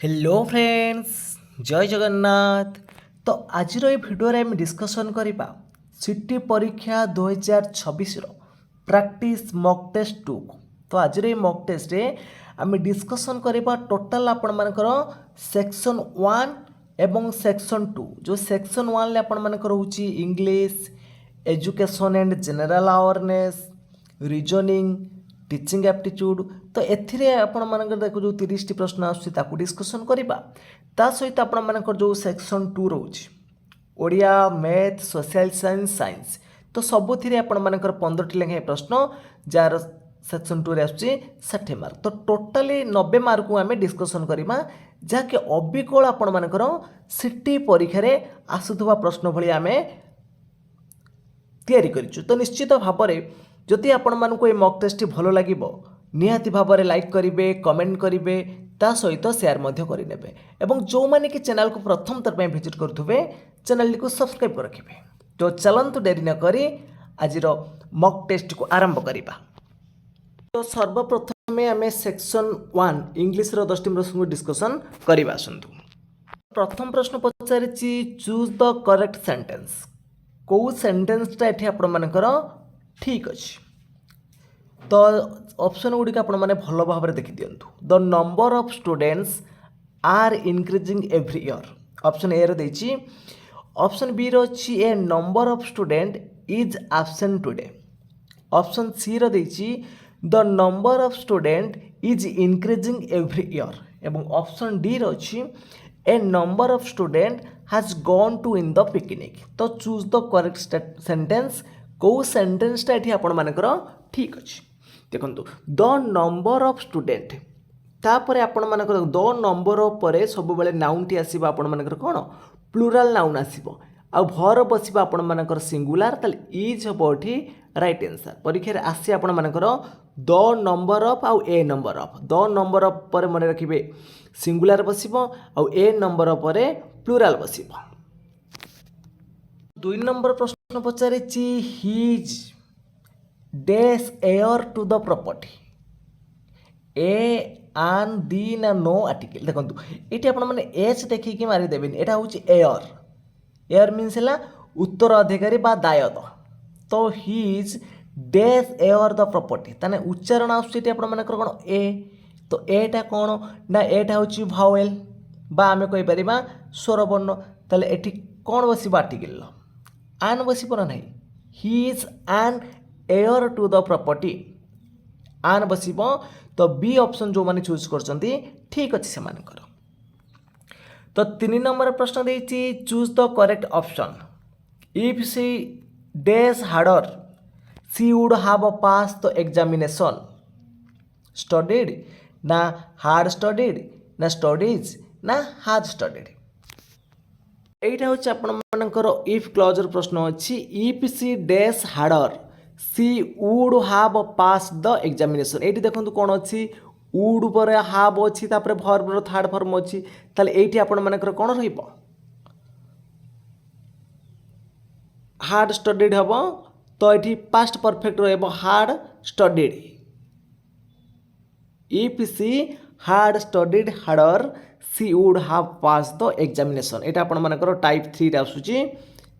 Hello friends, जय जगन्नाथ। तो आज भिडियो आम डिस्कसन करवा सिटी परीक्षा 2026 प्रैक्टिस मॉक टेस्ट 2। तो आज मॉक टेस्ट आम डिस्कसन करवा टोटाल आपण मानकर सेक्शन 1 एवं सेक्शन 2। जो सेक्शन 1 ले आपण मानकर होची English, education and general awareness, reasoning, teaching aptitude. तो एथिरे आपण मानकर देखो जो 30 टी प्रश्न आसुची ताकू डिस्कशन करबा। ता सहित आपण मानकर जो सेक्शन 2 रहउची ओडिया, मैथ, सोशल साइंस तो सबुथिरे आपण मानकर 15 टी लेखे प्रश्न जार सेक्शन 2 रे आसुची 60 मार्क। तो टोटली 90 मार्क को आमे डिस्कशन करबा जाके अबिकल आपण मानकर सिटी परीक्षा रे आसुथबा प्रश्न भली आमे तैयारी करिछु। तो निश्चित भाव में जदि आपण मानक ये मॉक टेस्ट भल लगे निहाती भाव में लाइक करेंगे, कमेंट करेंगे, ता सहित शेयर करेंगे। एवं जो मैंने कि चैनल को प्रथम थर विजिट करुवे चैनल को सब्सक्राइब कर रखिए। तो चलतु डेरी न करी आज मॉक टेस्ट को आरंभ करवा। तो सर्वप्रथम आम सेक्शन 1 इंग्लिश 10 टी प्रश्न को डिस्कसन करवा। आसतु प्रथम प्रश्न पचारि चूज द करेक्ट सेंटेंस। कौ सेंटेंसटा ये आपण मानकर ठीक अच्छे। तो ऑप्शन गुड़िक आपण मैंने भल भाव में देखी दिंतु। The number of students are increasing every year. Option A रही। ऑप्शन बी रही a number of student is absent today. Option C रही the number of student is increasing every year. एवं ऑप्शन डी रही a number of student has gone to in the picnic. तो choose the correct sentence. कौ सेंटेंसटा ये आपण मानकर ठीक अच्छे। देखो द नंबर ऑफ स्टूडेंट तापर आपण मानकर द नंबर पर सब बेले नाउन टी आसीबो आपण मानकर कोन प्लुराल नाउन आसीबो आ भर बसिबो आपण मानकर सिंगुलर। ताले इज हबो एठी राइट आंसर। परीक्षा रे आसी आपण मानकर द नंबर ऑफ आ a number of. The number of पर मन रखिबे सिंगुलर बसिबो आ ए नंबर पर प्लुराल बसिबो। 2 नंबर प्रश्न पचारि his dash heir to the property. A an the ना नो आर्टिकल। देखो ये आप एच देखिए मारिदेवे। यहाँ हूँ एयर। एयर मीन्स है उत्तराधिकारी बा दायद। तो his dash air the property ताने उच्चारण आसुची आप कौन ए। तो एटा कौन ना एटा हूँ भावेल बा आम कहीपर स्वरवर्ण। ताले एठी कौन बस आर्टिकल आन बसब ना नहीं। हिज आन एयर टू द प्रॉपर्टी आन बसब। तो बी ऑप्शन जो मैंने चूज कर ठीक अच्छे से मानकर। तो 3 नंबर प्रश्न देती choose the correct option. If she dash harder she would have pass the examination. Studied ना हार्ड स्टडीड ना स्टडीज ना हार्ड स्टडीड। एटा हूँ आपंकर इफ क्लॉजर प्रश्न अच्छी। If she dash harder she would have pass the examination. ये देखो कौन अच्छी वुड पर हाव अच्छी तापर भर्बर थर्ड फॉर्म अच्छी। ताले एठी आपण मानकर कौन रहिबो हार्ड स्टडीड हम। तो ये पास्ट परफेक्ट रहिबो had studied. If she had studied harder she would have pass the examination. यहाँ आपण मानकर टाइप 3 आसूची।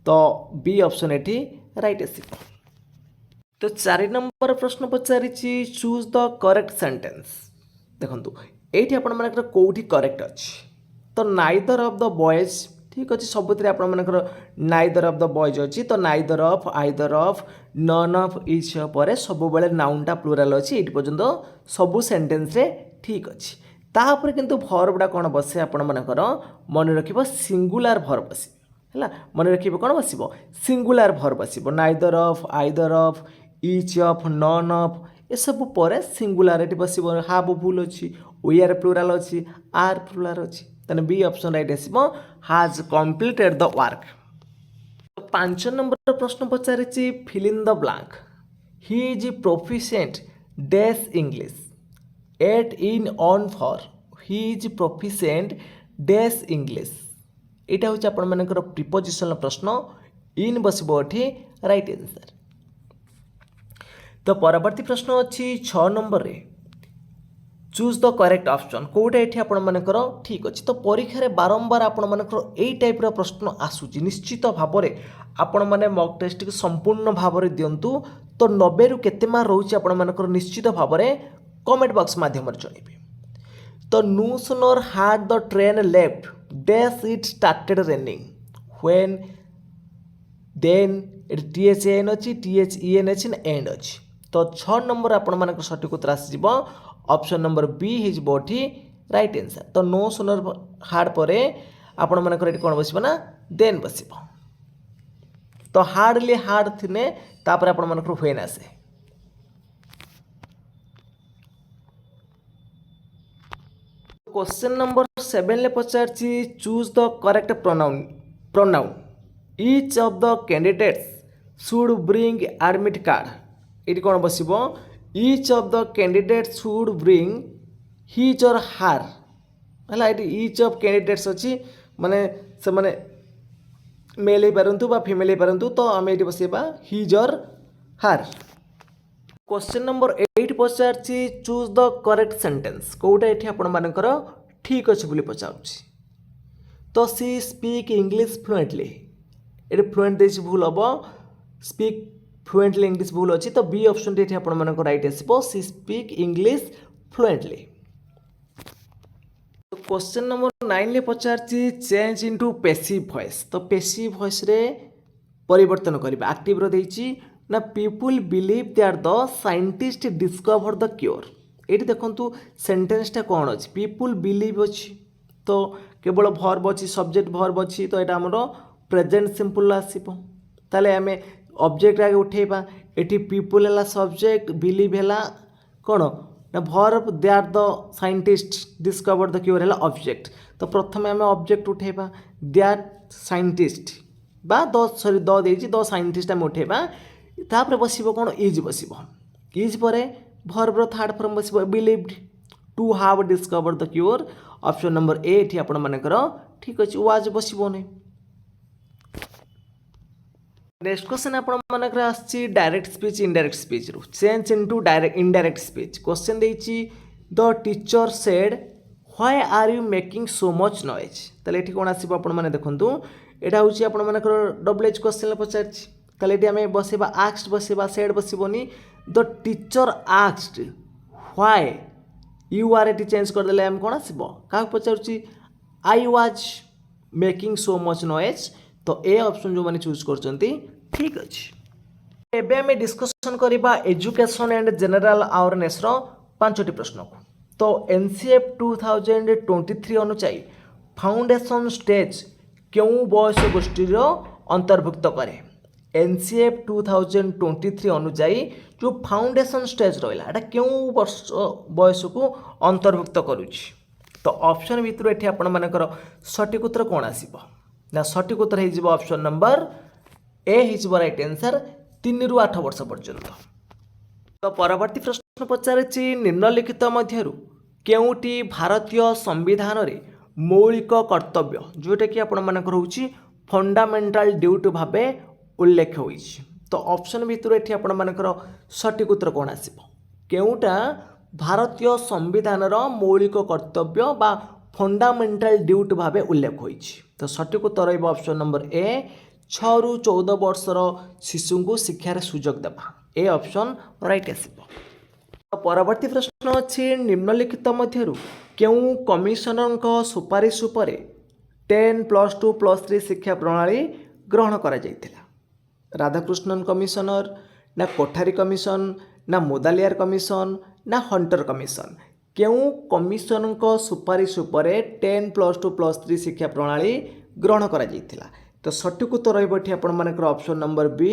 तो बी ऑप्शन एठी राइट आसीबो। तो 4 नंबर प्रश्न पचारि चूज द करेक्ट सेंटेंस। देखो ये आपण मानकर कौटी करेक्ट अच्छी। तो नाइदर ऑफ द बॉयज ठीक अच्छे। सबुत नाइदर ऑफ द बॉयज अच्छी। तो neither of, either of, none of, each पर सब बेले नाउनटा प्लुराल अच्छी। ये पर्यंत सबू सेंटेंस रे ठीक अच्छी। तापर किंतु भर्बटा कौन बसे आपण मानकर मन रखिबो सिंगुलर भर्ब बस है। मन रखिबो कौन बसिबो सिंगुलर भर्ब बसिबो। Neither of, either of, each of, none of ये सब पर सिंगुलारिटी बसिबो। हाव भूल अच्छी, वी आर प्लुराल अच्छी, आर प्लुराल अच्छी। तने बी ऑप्शन राइट आसीबो has completed the work. 5 number प्रश्न पचारि fill in the blank. He is proficient dash English at in on for. He is proficient dash English. यहाँ हूँ आपण मानकर प्रिपोजिशनल प्रश्न। इन बसिबो एठी राइट आंसर। तो परवर्ती प्रश्न अच्छी 6 नंबर रे चूज द करेक्ट ऑप्शन कोटा ये आपण मानकर ठीक अच्छे। तो परीक्षा रे बारंबार आपण मानकर एई टाइप रो प्रश्न आसूची निश्चित भाव में आपण माने मॉक टेस्ट के संपूर्ण भाव में दिंतु। तो 90 रु केते मार्क रोचे आपण मानकर निश्चित भाव में कमेंट बॉक्स माध्यम जनइबे। तो no sooner had the train left dash it started raining when then THAN अच्छी THEN अच्छी एंड अच्छी। तो 6 नंबर आपण मानकर सठिक उत्तर आसीब ऑप्शन नंबर बी हिजबो ठी राइट आंसर। तो नो सूनर हार्ड परे आपण मानकर एटी कोन बसिबो ना देन बसिबो। तो हार्डली हार्ड थिने तापर आपण मानकर व्हेन आसे। क्वेश्चन नंबर 7 ले पचारची choose the correct pronoun each of the candidates should bring admit card ये कौन बसिबो each of the candidates should bring his or her है ईच ऑफ कैंडिडेट्स अच्छी माने से माने मेल हो पारंतु बा फीमेल हो पारंतु। तो आम ये बसैबा his or her. Question number 8 पचारची चूज द करेक्ट सेंटेंस कोटा ये आपण मानकर ठीक अच्छे बोली पचारुछि। तो सी स्पीक इंग्लिश फ्लुएंटली ये फ्लुएंट देछि भूल हम स्पीक फ्लुएंटली इंग्लिश भूल अच्छी। तो बी ऑप्शन ये आपण मानकर राइट आसीबो सी स्पीक इंग्लिश फ्लुएंटली। तो क्वेश्चन नंबर 9 ले पचारची चेंज इनटू पैसिव वॉइस। तो पैसिव वॉइस रे परिवर्तन करबा एक्टिव रो देछि ना people believe that the scientist discover the cure. ये देखंतु सेंटेंसटा कौन अच्छी पीपुल बिलीव अच्छी तो केवल भर्ब अच्छी सब्जेक्ट भर्ब अच्छी। तो यहाँ आमर प्रेजेंट सिंपल आसो ताले आम ऑब्जेक्ट आगे उठेबा एटी पीपुल है सब्जेक्ट बिलीव है कौन ना verb that the scientist discover the cure है ऑब्जेक्ट। तो प्रथम आम ऑब्जेक्ट उठेबा दैट साइंटिस्ट बा द देछि द साइंटिस्ट आम उठेबा तापर बसिबो कौन इज बसिबो इज परे भर्बर थर्ड फॉर्म बसिबो believed to have discover the cure. Option number A एठी आपण मानकर ठीक अछि वाज बसिबो नै। नेक्स्ट क्वेश्चन आपण मानकर आछि डायरेक्ट स्पीच इनडायरेक्ट स्पीच रु change into direct indirect speech. Question देछि the teacher said why are you making so much noise. ताले एठी कोन आसीबो आपण माने देखंतु एटा होछि आपण मानकर डबल एच क्वेश्चन पचारछि। ताले एठी आमे बसेबा आस्क्ड बसेबा सेड बसिबोनी the teacher asked why you are एटी चेंज कर देले हम कोन आसीबो का पचारछि I was making so much noise. तो ए ऑप्शन जो माने चूज करचंती ठीक अछि। एबे आमे डिस्कशन करिबा एजुकेशन एंड जनरल अवेयरनेस रो 5टी प्रश्न को। तो एनसीएफ 2023 अनुसार फाउंडेशन स्टेज क्यों बयस गोष्ठी रो अंतर्भुक्त करे। एनसीएफ 2023 अनुसार जो फाउंडेशन स्टेज रहा है क्यों वर्ष बयस को अंतर्भुक्त करुच्ची। तो ऑप्शन भितर ये आपण मानकर सठिक उत्तर कौन आसीबो ना सठिक उत्तर हो ऑप्शन नंबर ए हो राइट आंसर 3 रु 8 वर्ष पर्यंत। तो परवर्ती प्रश्न पचारे निम्नलिखित मध्यरु केउटी भारतीय संविधान रे मौलिक कर्तव्य जोटा कि आपण मानकर होची फंडामेंटल ड्यूटी भाबे उल्लेख होईछि। तो ऑप्शन भितर ये आपण मानकर सठिक उत्तर कौन आसीबो केउटा भारतीय संविधान रो मौलिक कर्तव्य बा फंडामेंटल ड्यूटी भाबे उल्लेख होईछि। तो सठिक उत्तर हो ऑप्शन नंबर ए 6 रु 14 वर्षर शिशु को शिक्षार सुजोग देबा ए ऑप्शन राइट आसीबो। तो परवर्ती प्रश्न अछि निम्नलिखित मध्यरु केउ कमिशनर सुपारिश उपरे 10+2+3 शिक्षा प्रणाली ग्रहण करा जायतिला। राधाकृष्णन कमिशनर ना कोठारी कमिशन ना मोदालियार कमिशन ना हंटर कमिशन केउ कमिशनर सुपारिश उपरे 10+2+3 शिक्षा प्रणाली ग्रहण करा जायतिला। तो सठिक उत्तर रही आपण मानकर option number B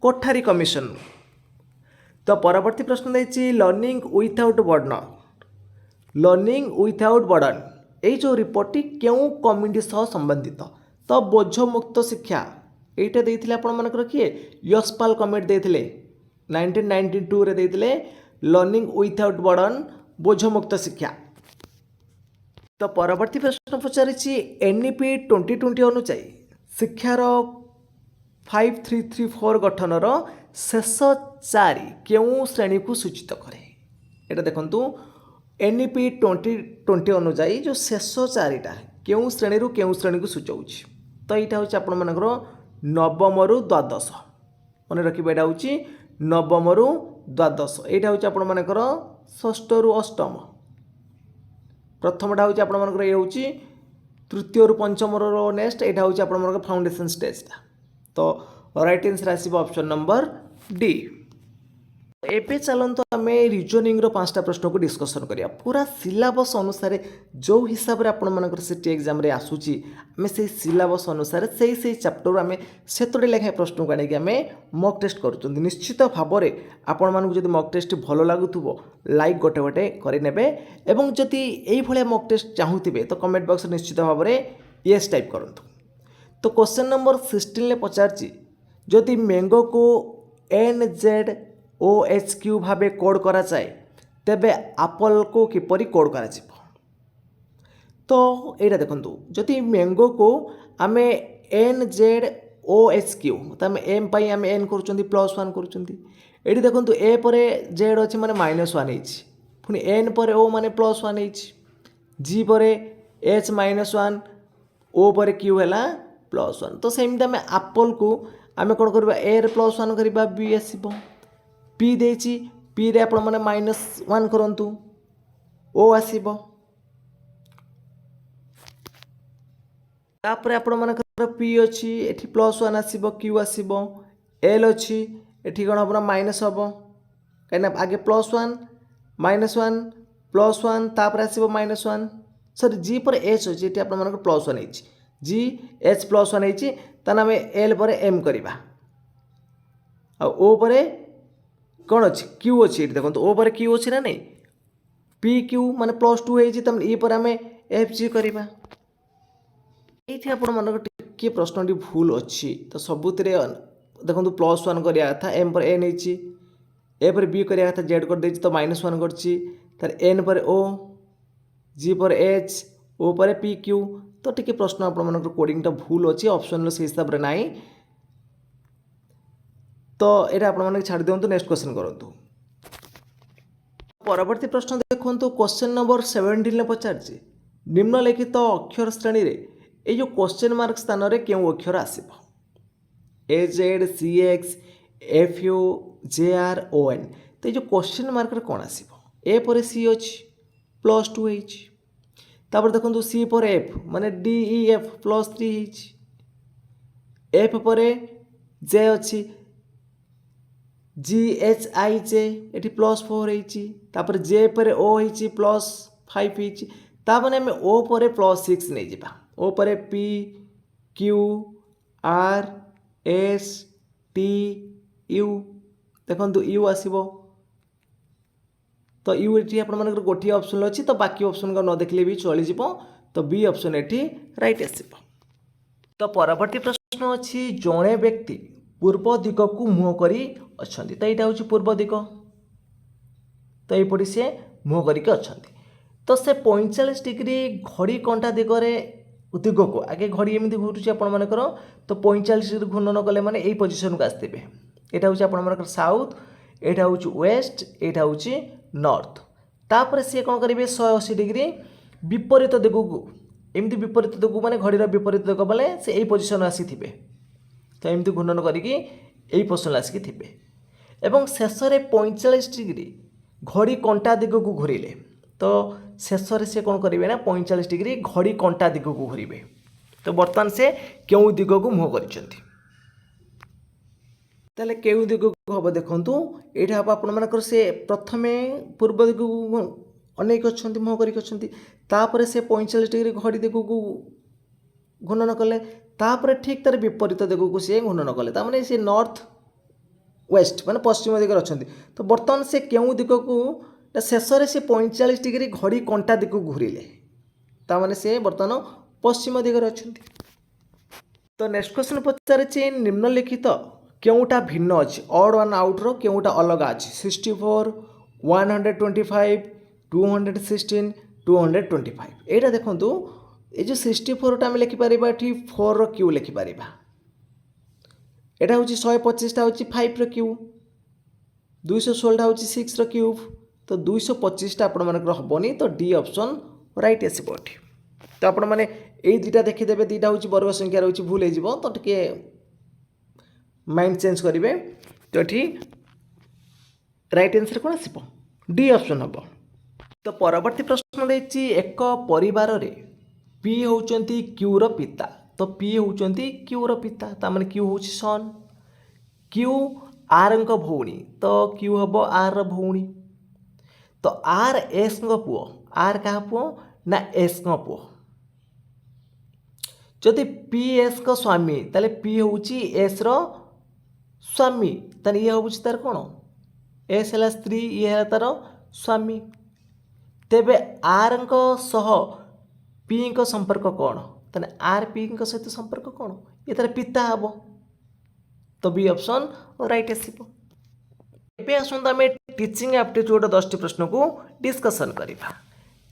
Kothari commission. तो परवर्ती प्रश्न देछि लर्निंग विथआउट बर्डन ये जो रिपोर्टटी क्यों कम्युनिटी सह संबंधित। तो बोझ मुक्त शिक्षा এইটা ଦେଇଥିଲେ ଆପଣମାନଙ୍କର କିଏ ୟଶପାଲ କମିଟି ଦେଇଥିଲେ 1992 ରେ ଦେଇଥିଲେ ଲର୍ନିଂ ୱିଥଆଉଟ୍ ବର୍ଡନ ବୋଝମୁକ୍ତ ଶିକ୍ଷା। ତ ପରବର୍ତ୍ତୀ ପ୍ରଶ୍ନ ପଚାରିଛି ଏନ୍ଇପି 2020 ଅନୁଯାୟୀ ଶିକ୍ଷାର 5334 ଗଠନର ଶେଷ 4 କେଉଁ ଶ୍ରେଣୀକୁ ସୂଚିତ କରେ। ଏଟା ଦେଖନ୍ତୁ NEP 2020 अनुजाई जो शेष चारिटा केउं श्रेणी केउं श्रेणी को सूचाऊँच तो यहाँ हूँ आपर नवम रु द्वादश मन रखिए यहाँ हूँ नवम रु द्वादश यहाँ हूँ आपर षष्ठ रु अष्टम प्रथमटा हूँ आपर ये हूँ तृतीय रु पंचम नेक्स्ट यहाँ हूँ आपर फाउंडेशन स्टेजटा तो राइट आंसर आसब ऑप्शन नंबर डी। एबे चलते आम रिजनिंग पांचटा प्रश्न को डिस्कसन करिया पूरा सिलेबस अनुसार जो हिसाब से आपर सी एग्जाम आसूची आम से सिलेबस अनुसार से चैप्टर आम सेतोटे लेखाएं प्रश्न को आनिक आम मॉक टेस्ट करूँ निश्चित भाव में आपण मानक जब मॉक टेस्ट भल लगुव लाइक गोटे गोटे करेंगे एवं जदि ये मॉक टेस्ट चाहूबे तो कमेंट बॉक्स निश्चित भाव में येस टाइप करूँ। तो क्वेश्चन नंबर 16 पचारची जदि मैंगो को NZOHQ भाव कोड करा जाए तेबे एप्पल को किपरि कोड करा जिवो। तो यहाँ देखो जदि मैंगो को आम NZOHQ तो आम एम पाई आम एन कर प्लस वन कर देखो ए पर जेड अच्छे माने -1 पुणी एन पर ओ माने +1 जी पर H -1 ओ पर क्यू है +1 तो सेमती आम एप्पल को आम कौन करवा ए +1 करवा बी आसब पी देची पी रे आपण माने -1 करंतु ओ आसीबो तापर आपण मानकर पी अछि एठी +1 आसीबो क्यू आसीबो एल अछि एठी कोन आपण माइनस हबो कहिना आगे +1 -1 +1 तापर आसीबो -1 सॉरी जी पर एच अछि एठी आपण मानकर +1 अछि जी एच +1 अछि तने हम एल पर एम करबा आ ओ पर कौन अच्छी क्यू अच्छी देखो ओ पर क्यू अच्छी ना नहीं पी क्यू माने +2 है तमें ई पर आम एफ जी करवा ये आपके प्रश्न भूल अच्छी तो सबुत देखो +1 करा था एम पर एन है ए पर बी करा था जेड कर तो -1 कर एन पर ओ जी पर एच ओ पर पी क्यू तो टी प्रश्न आप कोडिंगटा भूल अच्छी ऑप्शन से हिसाब से नाई तो यहाँ आप छाड़ दिंतु नेक्स्ट क्वेश्चन करूँ। परवर्ती प्रश्न देखो क्वेश्चन नंबर 17 पचार निम्नलिखित अक्षर श्रेणी रे ये जो क्वेश्चन मार्क स्थान में क्यों अक्षर आसब AZ CX FU JR ON तो ये जो क्वेश्चन मार्क रे कौन आसब ए पर सी अच्छी +2 तापर देखो सी पर एफ माने DEF +3 एफ पर जे अच्छी GHIJ ये +4 तापर जे पर ओ +5 तापर आम ओ पर +6 नहीं जावा ओ पर P Q R S T U देखो यू आसब तो यू ये आप गोटे ऑप्शन अच्छी तो बाकी ऑप्शन को न देखले भी चली तो बी ऑप्शन ये राइट आसब। तो परवर्ती प्रश्न अच्छी जड़े व्यक्ति पूर्व दिग को मुँह करी अच्छा तो यहाँ हूँ पूर्व दिग तो यपरी सी मुँह करके अच्छा तो से 45 डिग्री घड़ी कंटा दिगरे दिग को आगे घड़ी एमती घूरुचे आपर तो 45 डिग्री घूर्णन कले मैंने यही पोजिशन को आसते यहाँ हूँ आपर साउथ यहाँ हूँ वेस्ट यहाँ हूँ नॉर्थ तापर सी कौन करेंगे 180 डिग्री विपरीत दिग को एमती विपरीत दिग माने घड़ीर विपरीत दिग बोले से यही पोजिशन आसी थे तो एमती घूर्णन करके यही पोजिशन आसिक थे एवं शेष में 45 डिग्री घड़ी कंटा दिग को घूरिले तो शेष में से कौन करेंगे ना 45 डिग्री घड़ी कंटा दिग को घूरे तो बर्तमान से क्यों दिग को मुँह कर क्यों दिग को हम देखूँ ये हम आपर से प्रथमे पूर्व दिग को अनेक अच्छा मुँह करपर से 45 डिग्री घड़ी दिग को घूर्णन कले तापर ठीक तार विपरीत दिग को सी घूर्णन कले ताने सी नॉर्थ वेस्ट माने पश्चिम दिग अच्छा तो बर्तमान से क्यों दिग को शेष में से 45 डिग्री घड़ी कंटा दिग को घूरिले ताने से बर्तमान पश्चिम दिगरे अच्छा। तो नेक्स्ट क्वेश्चन पचारे निम्नलिखित क्योंटा भिन्न अच्छी ऑड वन आउट्र क्योंटा अलग अच्छी 64 125 216 225 यहाँ देखूँ ये जो 64 आम लिखिपर ये 4 क्यू लिखिपर यहाँ हूँ 125 हूँ 5 क्यू 216 हूँ 6 क्यूब तो 225 ଆପଣମାନଙ୍କର ହେବନି ତ ଡି ଅପସନ୍ ରାଇଟ୍ ଆସିବ ଏଠି। ତ ଆପଣମାନେ ଏଇ ଦୁଇଟା ଦେଖିଦେବେ, ଦୁଇଟା ହେଉଛି ବର୍ଗ ସଂଖ୍ୟା ରହୁଛି, ଭୁଲ ହେଇଯିବ ତ ଟିକେ ମାଇଣ୍ଡ ଚେଞ୍ଜ କରିବେ। ତ ଏଠି ରାଇଟ୍ ଆନ୍ସର୍ କ'ଣ ଆସିବ? ଡି ଅପସନ୍ ହେବ। ତ ପରବର୍ତ୍ତୀ ପ୍ରଶ୍ନ ଦେଇଛି ଏକ ପରିବାରରେ ପି ହେଉଛନ୍ତି କ୍ୟୁର ପିତା। ତ ପି ହେଉଛନ୍ତି କ୍ୟୁର ପିତା, ତାମାନେ କ୍ୟୁ ହେଉଛି ସନ୍, କ୍ୟୁ ଆର୍ଙ୍କ ଭଉଣୀ, ତ କ୍ୟୁ ହେବ ଆର୍ର ଭଉଣୀ। ତ ଆର୍ ଏସ୍ଙ୍କ ପୁଅ, ଆର୍ କାହା ପୁଅ ନା ଏସ୍ଙ୍କ ପୁଅ। ଯଦି ପି ଏସ୍ଙ୍କ ସ୍ୱାମୀ ତାହେଲେ ପି ହେଉଛି ଏସ୍ର ସ୍ୱାମୀ, ତାହେଲେ ଇଏ ହେଉଛି ତାର କ'ଣ? ଏସ୍ ହେଲା ସ୍ତ୍ରୀ, ଇଏ ହେଲା ତାର ସ୍ୱାମୀ। ତେବେ ଆର୍ଙ୍କ ସହ ପିଙ୍କ ସମ୍ପର୍କ କ'ଣ? ତାହେଲେ ଆର୍ ପିଙ୍କ ସହିତ ସମ୍ପର୍କ କ'ଣ? ଇଏ ତାର ପିତା ହେବ। ତ ବି ଅପସନ୍ ରାଇଟ୍ ଆସିବ। ଏବେ ଆସନ୍ତୁ ଆମେ ଟିଚିଂ ଆପ୍ଟିଚ୍ୟୁଡ୍ 10ଟି ପ୍ରଶ୍ନକୁ ଡିସ୍କସନ୍ କରିବା।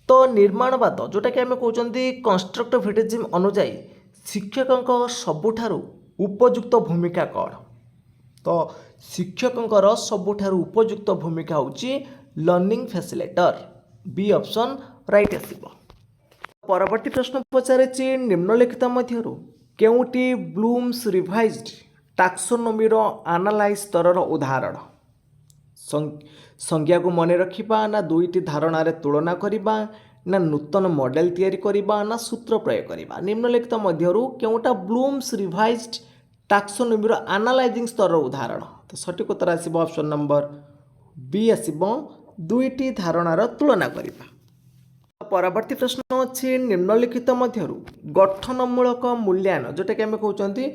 ତ ନିର୍ମାଣବାଦ ଯେଉଁଟାକି ଆମେ କହୁଛନ୍ତି କନଷ୍ଟ୍ରକ୍ଟିଭିଜିମ୍ ଅନୁଯାୟୀ ଶିକ୍ଷକଙ୍କ ସବୁଠାରୁ ଉପଯୁକ୍ତ ଭୂମିକା କ'ଣ? ତ ଶିକ୍ଷକଙ୍କର ସବୁଠାରୁ ଉପଯୁକ୍ତ ଭୂମିକା ହେଉଛି ଲର୍ଣ୍ଣିଂ ଫ୍ୟାସିଲିଟର, ବି ଅପସନ୍ ରାଇଟ୍ ଆସିବ। ପରବର୍ତ୍ତୀ ପ୍ରଶ୍ନ ପଚାରିଛି ନିମ୍ନଲିଖିତ ମଧ୍ୟରୁ କେଉଁଟି ବ୍ଲୁମ୍ସ ରିଭାଇଜ୍ଡ ଟାକ୍ସୋନୋମିର ଆନାଲାଇଜ୍ ସ୍ତରର ଉଦାହରଣ? ସଂଜ୍ଞାକୁ ମନେ ରଖିବା, ନା ଦୁଇଟି ଧାରଣାରେ ତୁଳନା କରିବା, ନା ନୂତନ ମଡେଲ ତିଆରି କରିବା, ନା ସୂତ୍ର ପ୍ରୟୋଗ କରିବା। ନିମ୍ନଲିଖିତ ମଧ୍ୟରୁ କେଉଁଟା ବ୍ଲୁମ୍ସ ରିଭାଇଜ୍ଡ ଟାକ୍ସୋନୋମିର ଆନାଲାଇଜିଂ ସ୍ତରର ଉଦାହରଣ? ତ ସଠିକ୍ ଉତ୍ତର ଆସିବ ଅପସନ୍ ନମ୍ବର ବି ଆସିବ, ଦୁଇଟି ଧାରଣାର ତୁଳନା କରିବା। ପରବର୍ତ୍ତୀ ପ୍ରଶ୍ନ ଅଛି ନିମ୍ନଲିଖିତ ମଧ୍ୟରୁ ଗଠନମୂଳକ ମୂଲ୍ୟାୟନ ଯେଉଁଟାକି ଆମେ କହୁଛନ୍ତି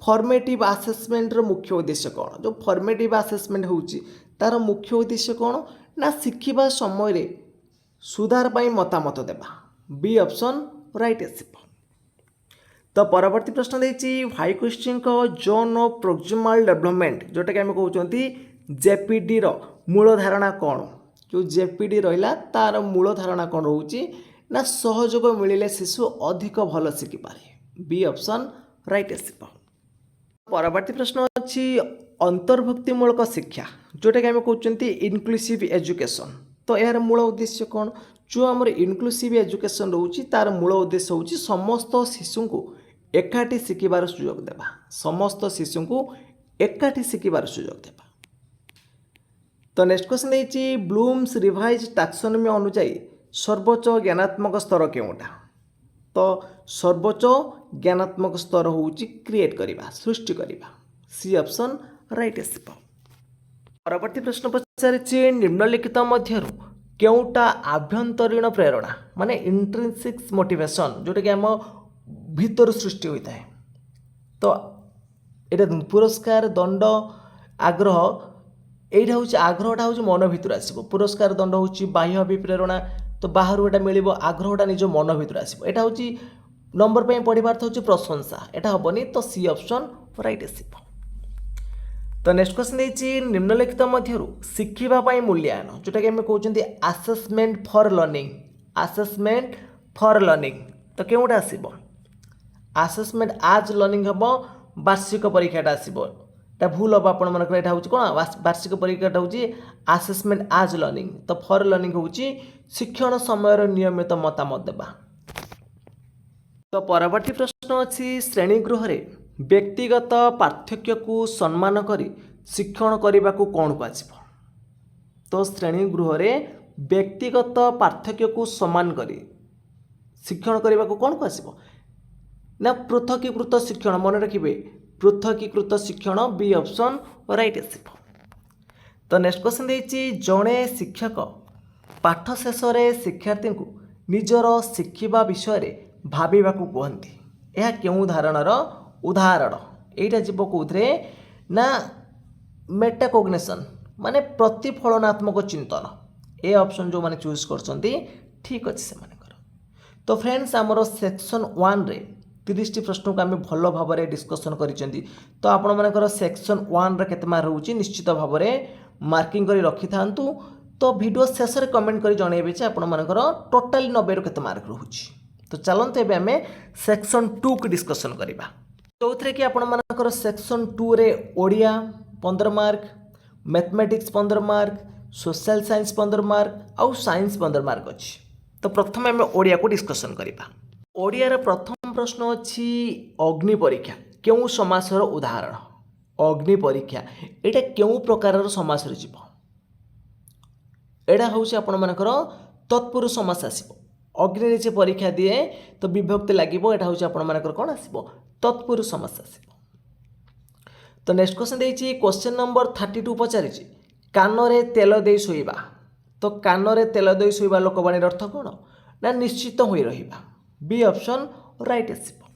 ଫର୍ମେଟିଭ୍ ଆସେସମେଣ୍ଟର ମୁଖ୍ୟ ଉଦ୍ଦେଶ୍ୟ କ'ଣ? ଯେଉଁ ଫର୍ମେଟିଭ୍ ଆସେସମେଣ୍ଟ ହେଉଛି ତାର ମୁଖ୍ୟ ଉଦ୍ଦେଶ୍ୟ କ'ଣ? ନା ଶିଖିବା ସମୟରେ ସୁଧାର ପାଇଁ ମତାମତ ଦେବା, ବି ଅପସନ୍ ରାଇଟ୍ ଆସିବ। ତ ପରବର୍ତ୍ତୀ ପ୍ରଶ୍ନ ଦେଇଛି ଭାଇକୋଷ୍ଟିଙ୍କ ଜୋନ୍ ଅଫ୍ ପ୍ରୋକ୍ସିମାଲ ଡେଭଲପମେଣ୍ଟ ଯେଉଁଟାକି ଆମେ କହୁଛନ୍ତି ଜେପିଡିର ମୂଳ ଧାରଣା କ'ଣ? ଯେଉଁ ଜେପିଡି ରହିଲା ତାର ମୂଳ ଧାରଣା କ'ଣ ରହୁଛି? ନା ସହଯୋଗ ମିଳିଲେ ଶିଶୁ ଅଧିକ ଭଲ ଶିଖିପାରେ, ବି ଅପସନ୍ ରାଇଟ୍ ଆସିବ। ପରବର୍ତ୍ତୀ ପ୍ରଶ୍ନ ଅଛି ଅନ୍ତର୍ଭୁକ୍ତିମୂଳକ ଶିକ୍ଷା ଯେଉଁଟାକି ଆମେ କହୁଛନ୍ତି ଇନକ୍ଲୁସିଭ୍ ଏଜୁକେସନ୍। ତ ଏହାର ମୂଳ ଉଦ୍ଦେଶ୍ୟ କ'ଣ? ଯେଉଁ ଆମର ଇନକ୍ଲୁସିଭ୍ ଏଜୁକେସନ୍ ରହୁଛି ତାର ମୂଳ ଉଦ୍ଦେଶ୍ୟ ହେଉଛି ସମସ୍ତ ଶିଶୁଙ୍କୁ ଏକାଠି ଶିଖିବାର ସୁଯୋଗ ଦେବା, ସମସ୍ତ ଶିଶୁଙ୍କୁ ଏକାଠି ଶିଖିବାର ସୁଯୋଗ ଦେବା। ତ ନେକ୍ସଟ କ୍ୱେଶ୍ଚନ୍ ଦେଇଛି ବ୍ଲୁମ୍ସ ରିଭାଇଜ୍ ଟାକ୍ସୋନମି ଅନୁଯାୟୀ ସର୍ବୋଚ୍ଚ ଜ୍ଞାନାତ୍ମକ ସ୍ତର କେଉଁଟା? ତ ସର୍ବୋଚ୍ଚ ଜ୍ଞାନାତ୍ମକ ସ୍ତର ହେଉଛି କ୍ରିଏଟ୍ କରିବା, ସୃଷ୍ଟି କରିବା, ସି ଅପସନ୍ ରାଇଟ୍ ଆସିବ। ପରବର୍ତ୍ତୀ ପ୍ରଶ୍ନ ପଚାରିଛି ନିମ୍ନଲିଖିତ ମଧ୍ୟରୁ କେଉଁଟା ଆଭ୍ୟନ୍ତରୀଣ ପ୍ରେରଣା ମାନେ ଇଣ୍ଟ୍ରିନ୍ସିକ୍ସ ମୋଟିଭେସନ୍ ଯେଉଁଟାକି ଆମ ଭିତରୁ ସୃଷ୍ଟି ହୋଇଥାଏ? ତ ଏଇଟା ପୁରସ୍କାର, ଦଣ୍ଡ, ଆଗ୍ରହ, এইটা হচ্ছে আগ্রহটা হচ্ছে মন ভিতরে আসব, পুরস্কার দণ্ড হচ্ছে বাহ্য অভিপ্রেরণা, তো বাহারু এটা মিলিব, আগ্রহটা নিজ মন ভিতরে আসব। এটা হচ্ছে নম্বর পাই পড়িবার হচ্ছে প্রশংসা, এটা হবনি, তো সি অপশন রাইট আসব। তো নেক্সট কোশ্চেন দিয়েছি নিম্নলিখিত মধ্যরু শিখিবা পাই মূল্যায়ন যেটাকি আমি কହୁଛନ୍ତି assessment for learning, assessment for learning, তো কেউটা আসব? আসেসমেন্ট আজ লর্নিং হব, বার্ষিক পরীক্ষাটা আসব, এটা ভুল হব আপনার। এটা হচ্ছে কোণ বার্ষিক পরীক্ষাটা হচ্ছে আসেসমেন্ট আজ লর্নিং, তো ফর লর্নিং হচ্ছে শিক্ষণ সময়ের নিয়মিত মতামত দেবা। তো পরবর্তী প্রশ্ন অছি শ্রেণীগৃহরে ব্যক্তিগত পার্থক্যকু সম্মান করে শিক্ষণ করিবাকু কোণ কুহাଯିବ? তো শ্রেণীগৃহরে ব্যক্তিগত পার্থক্যকু সম্মান করে শিক্ষণ করিবাকু কোণ কুহাଯିବ? না পৃথকীকৃত শিক্ষণ, মনে রাখবে পৃথকীকৃত শিক্ষণ, বি অপশন রাইট আসব। তো নেক্সট কোশ্চেন দিয়েছি জনে শিক্ষক পাঠ শেষে শিক্ষার্থী নিজর শিখিবা বিষয়ে ভাবিবাকু কুহନ୍ତି, ଏହା କେଉଁ ଧାରଣାର ଉଦାହରଣ? ଏଇଟା ଯିବ କେଉଁଥିରେ ନା ମେଟାକଗ୍ନିସନ୍ ମାନେ ପ୍ରତିଫଳନାତ୍ମକ ଚିନ୍ତନ। ଏ ଅପସନ୍ ଯେଉଁମାନେ ଚୁଜ୍ କରିଛନ୍ତି ଠିକ୍ ଅଛି ସେମାନଙ୍କର। ତ ଫ୍ରେଣ୍ଡସ୍ ଆମର ସେକ୍ସନ୍ 1ରେ 30ଟି ପ୍ରଶ୍ନକୁ ଆମେ ଭଲ ଭାବରେ ଡିସ୍କସନ୍ କରିଛନ୍ତି। ତ ଆପଣମାନଙ୍କର ସେକ୍ସନ୍ 1ରେ କେତେ ମାର୍କ ରହୁଛି ନିଶ୍ଚିତ ଭାବରେ ମାର୍କିଂ କରି ରଖିଥାନ୍ତୁ। ତ ଭିଡ଼ିଓ ଶେଷରେ କମେଣ୍ଟ କରି ଜଣାଇବେ ଯେ ଆପଣମାନଙ୍କର ଟୋଟାଲି 90ରୁ କେତେ ମାର୍କ ରହୁଛି। ତ ଚାଲନ୍ତୁ ଏବେ ଆମେ ସେକ୍ସନ୍ 2କୁ ଡିସ୍କସନ୍ କରିବା, ଯେଉଁଥିରେ କି ଆପଣମାନଙ୍କର ସେକ୍ସନ୍ 2ରେ Odia 15 mark, mathematics 15 mark, social science 15 mark आउ साइंस 15 मार्क अच्छी। तो प्रथम आम ओडिया को डिस्कसन करवा। ओडियार प्रथम प्रश्न अच्छी अग्नि परीक्षा क्यों समासर उदाहरण। अग्नि परीक्षा एटा क्यों प्रकार समास जीव एटा हूँ आपण मानकर तत्पुरुष समास आसो। अग्नि से परीक्षा दिए तो विभक्ति लगे यहाँ हूँ आपण मानकर कौन आसो तत्पुरुष समास आसो। तो नेक्स्ट क्वेश्चन देती क्वेश्चन नंबर 32 पचारि कानरे तेल दे शोइबा। तो कानरे तेल दे शोइबा लोकवाणी अर्थ कौन ना निश्चित हो रहा। बी ऑप्शन राइट आसो।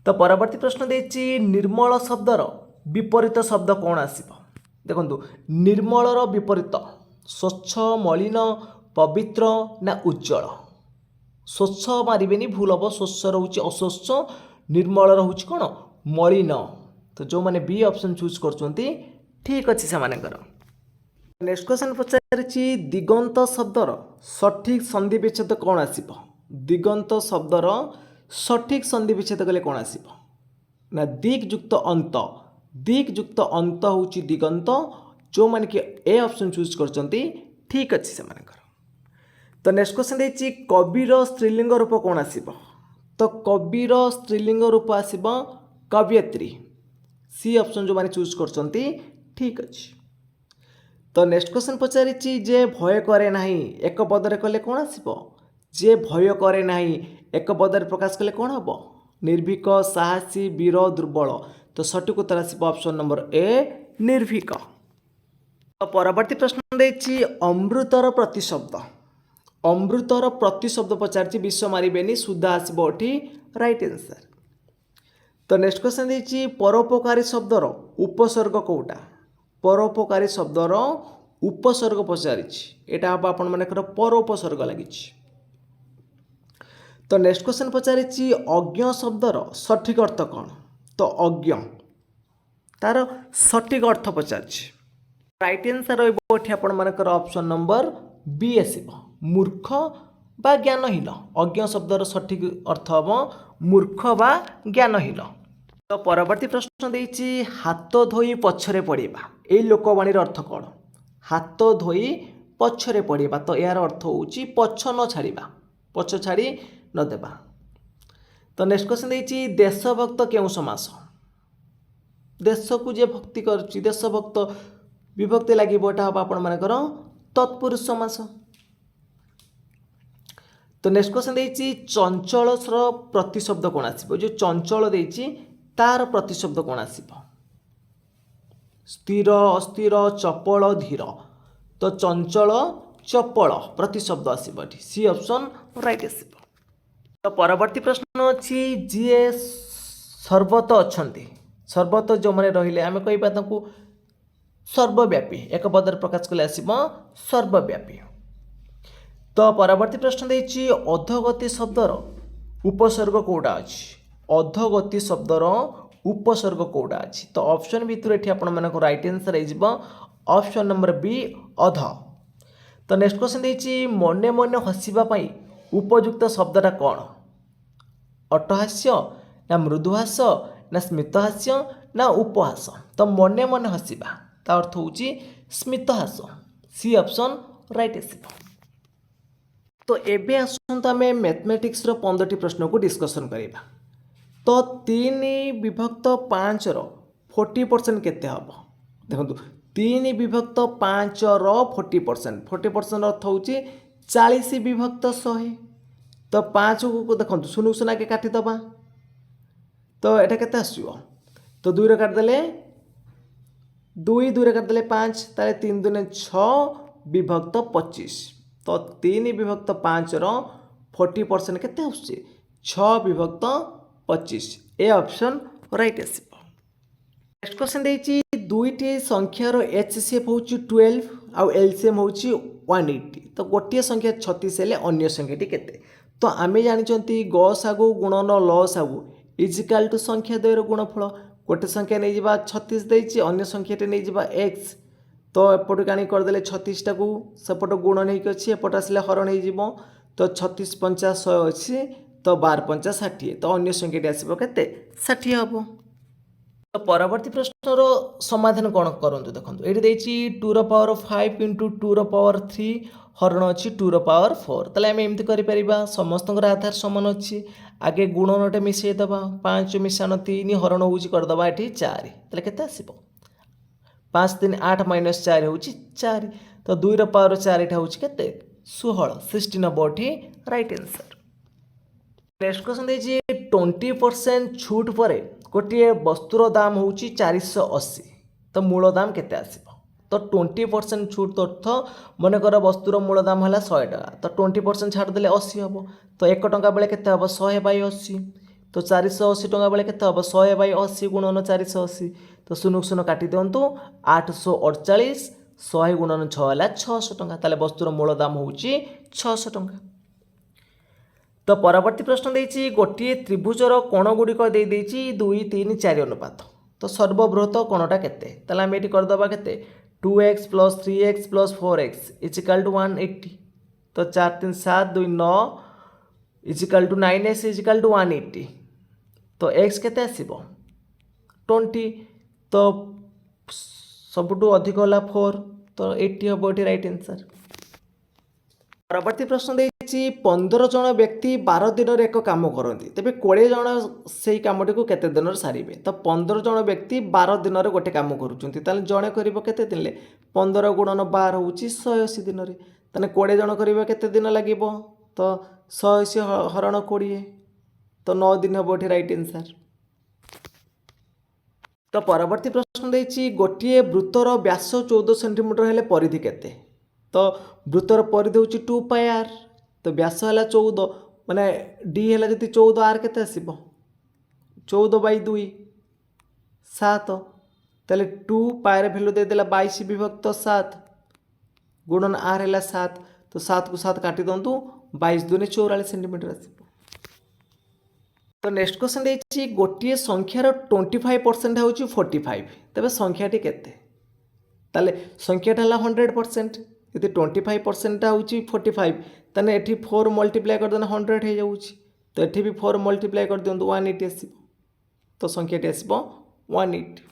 तो परवर्ती प्रश्न देती निर्मल शब्दर विपरीत शब्द कौन आसो। देखो निर्मलर विपरीत स्वच्छ मलिन पवित्र ना उज्जवल। स्वच्छ मारे भूल हम स्वच्छ रोचे अस्वच्छ निर्मल रोच कौन मलिन। तो जो मैंने बी ऑप्शन चूज कर ठीक अच्छे से नेक्स्ट क्वेश्चन पचारि दिगंत शब्दर सठिक संधि विच्छेद कौन आसो। दिगंत शब्दर सठिक संधि विच्छेद कले कौन आसो ना दिग्युक्त अंत। दिग्युक्त अंत हूँ दिगंत जो मैंने कि ए ऑप्शन चूज कर ठीक अच्छे से तो नेक्स्ट क्वेश्चन देती कविर स्त्रीलिंग रूप कौन आसो। तो कविर स्त्रीलिंग रूप आसो कवयित्री। सी ऑप्शन जो मैंने चूज कर ठीक अच्छे। तो नेक्स्ट क्वेश्चन पचारि जे भय करे नहीं एक पदरे कले कौन आसो। जे भय करे नहीं एक पदरे प्रकाश कले कौन हम निर्भीक साहसी वीर दुर्बल। तो सठिक उत्तर आसो ऑप्शन नंबर ए निर्भीक। तो परवर्ती प्रश्न देती अमृतर प्रतिशब्द। अमृतर प्रतिशब्द पचारि विश्व मारे सुधा आसो राइट आंसर। तो नेक्स्ट क्वेश्चन देती परोपकारी शब्दर उपसर्ग कौटा। परोपकारी शब्दर उपसर्ग पचारि यहाँ हम आपण मानकर परोपसर्ग लगी। तो नेक्स्ट क्वेश्चन पचारि अज्ञ शब्दर सठिक अर्थ कौन। तो अज्ञ तार सठिक अर्थ पचारि राइट आंसर रही आपण मानकर ऑप्शन नंबर बी आसो मूर्ख बा ज्ञानहीन। अज्ञ शब्दर सठिक अर्थ हम मूर्ख बा ज्ञानहीन। तो परवर्ती प्रश्न देती हाथ धोई पछरे पड़वा ये लोकवाणी अर्थ कौन। हाथ धोई पछरे पड़वा तो यार अर्थ हूँ पछ न छाड़ा पछ छाड़ी न देवा। तो नेक्स्ट क्वेश्चन देती देशभक्त क्यों समास। देश को जे भक्ति कर देशभक्त विभक्ति लगे हम आपण मानकर तत्पुरुष समास। तो नेक्स्ट क्वेश्चन देती चंचल प्रतिशब्द कौन आसो। जो चंचल देती तार प्रतिशब्द कौन आसो। स्थिर अस्थिर चपल धीर। तो चंचल चपल प्रतिशब्द आसो सी ऑप्शन राइट आसो। तो परवर्ती प्रश्न अच्छी जी सर्वत अच्छा सर्वत जो मैंने रहिले आम कह सर्वव्यापी एक पदर प्रकाश कले आसो सर्वव्यापी। तो परवर्ती प्रश्न देती अधोगति शब्दर उपसर्ग कौटा अच्छी। अधोगति शब्दर उपसर्ग कौटा अच्छी। तो ऑप्शन भितर ये आपण मानक राइट आंसर हो ऑप्शन नंबर बी अध। तो नेक्स्ट क्वेश्चन देती मने मने हसवाई उपयुक्त शब्दटा कौन। अट्टहास्य ना मृदुहास्य ना स्मितहास्य ना उपहास। तो मने मने हसवा ता अर्थ हूँ स्मितहास सी ऑप्शन राइट आसो। तो एबे आसंतु आमे मैथमेटिक्स रो 15टी प्रश्न को डिस्कशन करिबा। तो 3 विभक्त 5 रो 40% केते हम देखो 3 विभक्त 5 रो 40% 40% अर्थ हूँ 40 विभक्त 100। तो 5 को देखो शून्य शून्य के काटिदबा तो एटा केते आसो। तो 2 रे काटिदेले 2 2 रे काटिदेले 5 ताले 3 दुने 6 विभक्त 25। तो 3 विभक्त 5 रो 40% केते आउछि 6 विभक्त 25 ए ऑप्शन राइट आसो। नेक्स्ट क्वेश्चन देती दुईटी संख्यार एचसीएफ हूँ 12 आउ एलसीएम हूँ 180। तो गोटे संख्या 36 हेले अन्य संख्याटी केते। तो आमे जानिचंती गसागु गुणन लसागु इजिकाल टू संख्या द्वयर गुणफल। गोटे संख्या नहीं जावा 36 देछि अन्य संख्याटे नहीं जावा x। तो एपट काणी करदेले 36 टाकू सेपट गुण नहीं अच्छी एपट आसले हरण हो। तो 36 50 100 अच्छी तो 12 50 60। तो अन्य संख्याटी आसो केते 60 हम। तो परवर्ती प्रश्नर समाधान कौन करूँ देखो ये 2^5 इंटू 2^3 हरण अच्छी 2^4 ताले आम एमती कर समस्त आधार सामान अच्छी आगे गुणनटे मिसेदबा 5 मिशान 3 हरण हो करदे ये 4 ताले केते आसीबो 5 3 8 माइनस 4 हूँ 4 तो 2^4 यहाँ हूँ के 16 16 हम ये राइट आंसर। नेक्स्ट क्वेश्चन देखिए 20% छूट पर गोटे वस्तुर दाम हूँ 480 तो मूल दाम केते आसीबो तो 20% छूट अर्थ मनकर वस्तुर मूल दाम है 100 टका तो 20% छाड़देले 80 हम तो 1 टଙ୍କା बेले केते हम 100/80 तो 480 टଙ୍କା बेले केते हम 100/80 गुणन 480 तो शून्य शून्य काटी दिंतु 848 100 गुणन 6 है 600 टଙ୍କା ताले वस्तुर मूल दाम हूँ 600 टଙ୍କା। तो परवर्ती प्रश्न देछि गोटे त्रिभुजर कोण गुड़िक दे 2 3 4 अनुपात तो सर्वबृहत कोणटा केते ताले आम एटी करदबा केते 2x + 3x + 4x = 180 तो 4 3 7 2 9 = 9x = 180 तो x केते आसीबो 20 तो सबुठु अधिक होला 4 तो 80 हम ये राइट आंसर। परवर्ती प्रश्न देछि 15 जन व्यक्ति 12 दिन एक काम करती तेज 20 जन से कमटी को केते दिन सारे तो 15 जन व्यक्ति 12 दिन गोटे काम करुँच जड़े कर 15 गुणन 12 हूँ 180 दिन में 20 जन कर दिन लगे तो 180 हरण 20 तो 9 दिन हम ये राइट आंसर। तो परवर्ती प्रश्न देछि गोटे वृत्तर व्यास 14 सेंटीमीटर हेले परिधि केते तो वृत्तर परिधि हूँ 2πr तो व्यास है 14 माने डी है जी 14 आर केते आसीबो 14/2 7 ताले 2 पायर भैल्यू देदेला 22/7 गुणन आर है 7 तो 7 को 7 काटी दिंतु 22 दूनी 44 सेंटीमीटर आसीबो। तो नेक्स्ट क्वेश्चन देछि गोटे संख्यार 25% हूँ 45 तेबे संख्याटी केते ताले संख्याटा है 100% यदि 25% हूँ 45 ताने एठी 4 मल्टीप्लाई कर देना 100 हो जाऊँगी तो एठी भी 4 मल्टीप्लाई कर दिंतु 180 आसीबो तो संख्याटी आसीबो 180।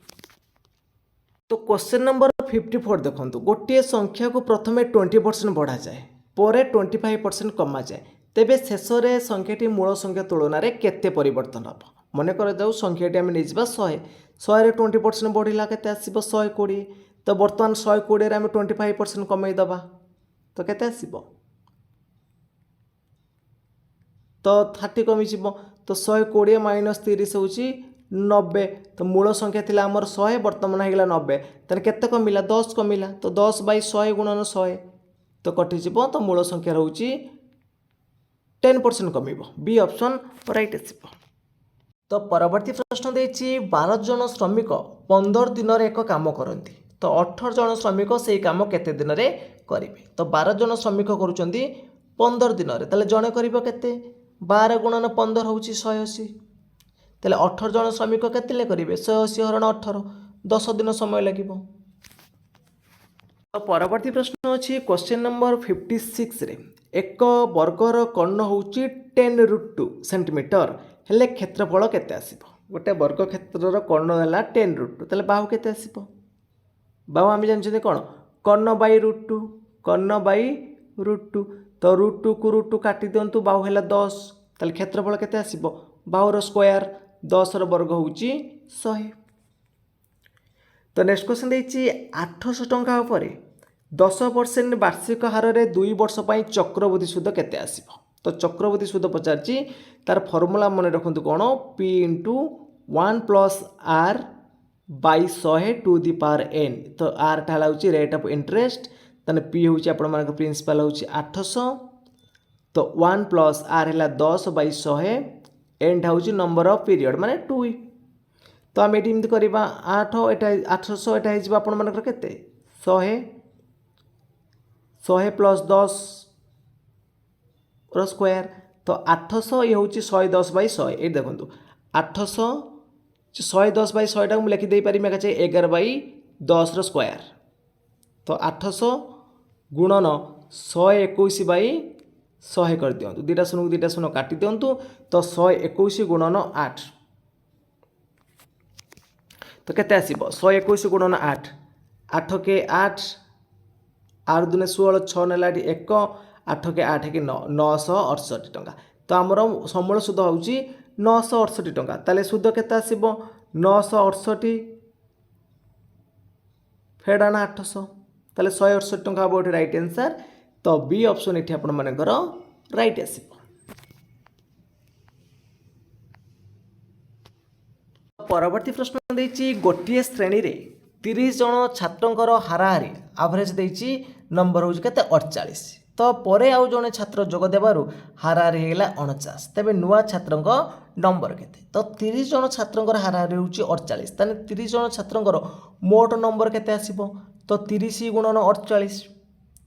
तो क्वेश्चन नंबर 54 देखंतु गोटे संख्या को प्रथमे 20% बढ़ा जाए पर 25% कमा जाए तेबे शेष में संख्याटी मूल संख्या तुलन में केते परिवर्तन हम मन कर जाऊ संख्याटी आम नहीं 100 100 रे 20% बढ़ला केते आसीबो 120 तो बर्तमान 120 आम 25% कमेदबा तो केते आसीबो तो 30 कमिज तो 120 माइनस 30 हूँ 90 तो मूल संख्या थी आमर 100 बर्तमान होगा 90 तेना केते कमिला 10 कमिला तो 10/100 गुणन 100 तो कटिज तो मूल संख्या रोचे 10% कमिब बी ऑप्शन राइट आसीबो। तो परवर्ती प्रश्न देछि 12 जन श्रमिक 15 दिन एक काम करती तो 18 जन श्रमिक से काम केते दिन में करेंगे तो 12 जन श्रमिक करुँच 15 दिन में जड़े कर 12 गुणन 15 हूँ 180 तेल 18 जन श्रमिक केते करेंगे 180 हरण 18 10 दिन समय लगे। तो परवर्ती प्रश्न अच्छी क्वेश्चन नंबर 56 रे एक वर्गर कर्ण हूँ 10√2 सेंटीमीटर हेले क्षेत्रफल केते आसीबो गोटे वर्ग क्षेत्रर कर्ण है 10√2 तेल बाहु केते आसीबो बाहु आम जानते कौन कर्ण/√2 कर्ण/√2 तो √2 को √2 काटी दिंतु बाहु है 10 तेल क्षेत्रफल केते आसीबो बाहुर स्क्वायर 10 वर्ग हूँ 100। तो नेक्स्ट क्वेश्चन देछि 800 टंका उपरे 10% वार्षिक हार में 2 वर्ष पर चक्रवृद्धि सूद केते आसीबो तो चक्रवृद्धि सूद पचारछि तार फॉर्मूला मन रखंतु कोन p * 1 + r/100 to the power n तो r टा हलाउछि रेट ऑफ इंटरेस्ट तने p होछि आपण मानक प्रिंसिपल होछि 800 तो 1 + r है 10/100 n टा होछि नंबर ऑफ पीरियड माने 2 तो आम ये करवा 8 एटा 800 एटा हो आपण मानकर केते 100 + 10 स्क्वायर तो 800 ये हूँ 110/100 ये देखो 800 110/100 टाक लिखि दे पारि मैं 11/10 स्क्वायर तो 800 गुणन 121/100 कर दिंतु 2टा शून्य को 2टा शून्य काटी दिंतु तो 121 गुणन 8 तो केते आसीबो 121 गुणन 8 8 के 8 8 दुने 16 6 नेला 1 8 के 8 के 9 968 टंका तो आमर समूल सुध होउची 968 टंका ताले सुध केते आसीबो 968 फेडाना 800 ताले 168 टंका हबो राइट आंसर तो बी ऑप्शन एठी आपण मानकर राइट आसीबो। परवर्ती प्रश्न देछि गोटे श्रेणी रे 30 जन छात्रंकर हाराहारी एवरेज देछि नंबर होउछ केते 48 तो परे आउ जने छात्र जोग देबारु हाराहारी हेला 49 तबे नुवा छात्रंक नंबर केते तो 30 जन छात्रंकर हाराहारी होउछ 48 तने 30 जन छात्रंकर मोट नंबर केते आसीबो तो 30 गुणन 48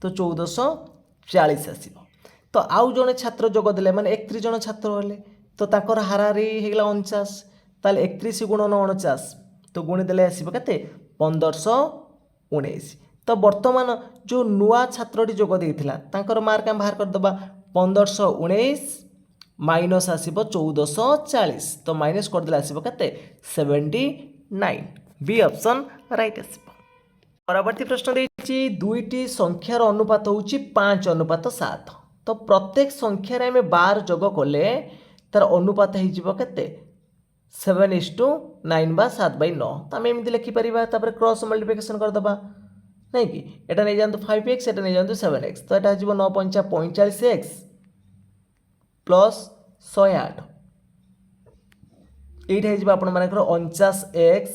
तो 1440 आसीबो तो आउ जने छात्र जोग देले माने 31 जन छात्र होले तो ताकर हाराहारी हेला 49 ताले 31 गुणन 49 तो गुणी देले आसीबो केते 1519 तो वर्तमान जो नुआ छात्रटी जोग देइथिला तांकर मार्क हम बाहर कर दबा 1519 माइनस आसीबो 1440 तो माइनस कर देले आसीबो केते 79 बी ऑप्शन राइट आसीबो। परवर्ती प्रश्न देछि दुईटी संख्यार अनुपात होउची 5:7 तो प्रत्येक संख्या रे हमें 12 जोग कोले तार अनुपात हे जिवो केते 7:9 बा 7/9 तो आम एमती लिखिपर तापर क्रॉस मल्टिप्लिकेशन करदे नहीं कि एटा नहीं जातु 5x एटा नहीं जातु 7x तो यहाँ हो 9 45x प्लस 108 ये आपण मान 49x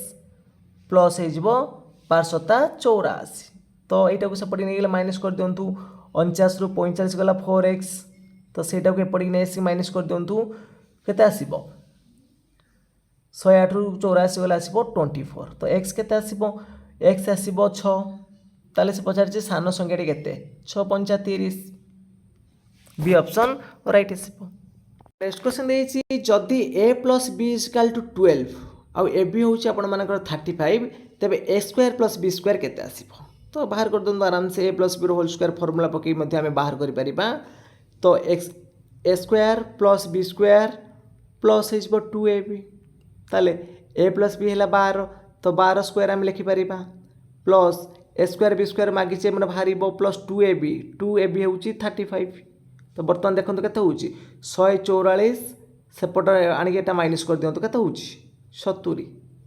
प्लस हो 1284 तो यहाँ को सेपटे नहीं माइनस कर दिंतु 49 रु 45 गला 4x तो सेटा को एपटे नहीं माइनस कर दिंतु केते आसीबो 108 रु 84 गला आसीबो 24 तो x केते आसीबो x आसीबो 6 ताले से पचार सान संख्या केते 6 पंचा 30 बी ऑप्शन राइट आसीबो। नेक्स्ट क्वेश्चन देछि जदि a plus b equal to 12 आउ ए बी होउछि आपण मानकर 35 तबे a square plus b square केते आसीबो तो बाहर कर दन आराम से a प्लस b रो होल स्क्वायर फार्मूला पकई मध्ये हमें बाहर करि परिबा तो x a square plus b square plus हिजबो 2ab ताले a प्लस b हैला 12 तो 12 स्क्वायर हम लिखि परिबा प्लस ए स्क्वायर बी स्क्वायर मागिचे मैंने बाहर प्लस 2ab होउची 35 तो बर्तमान देखो केते होउची 144 सेपट आनिके एटा माइनस कर दियंतो केते होउची 70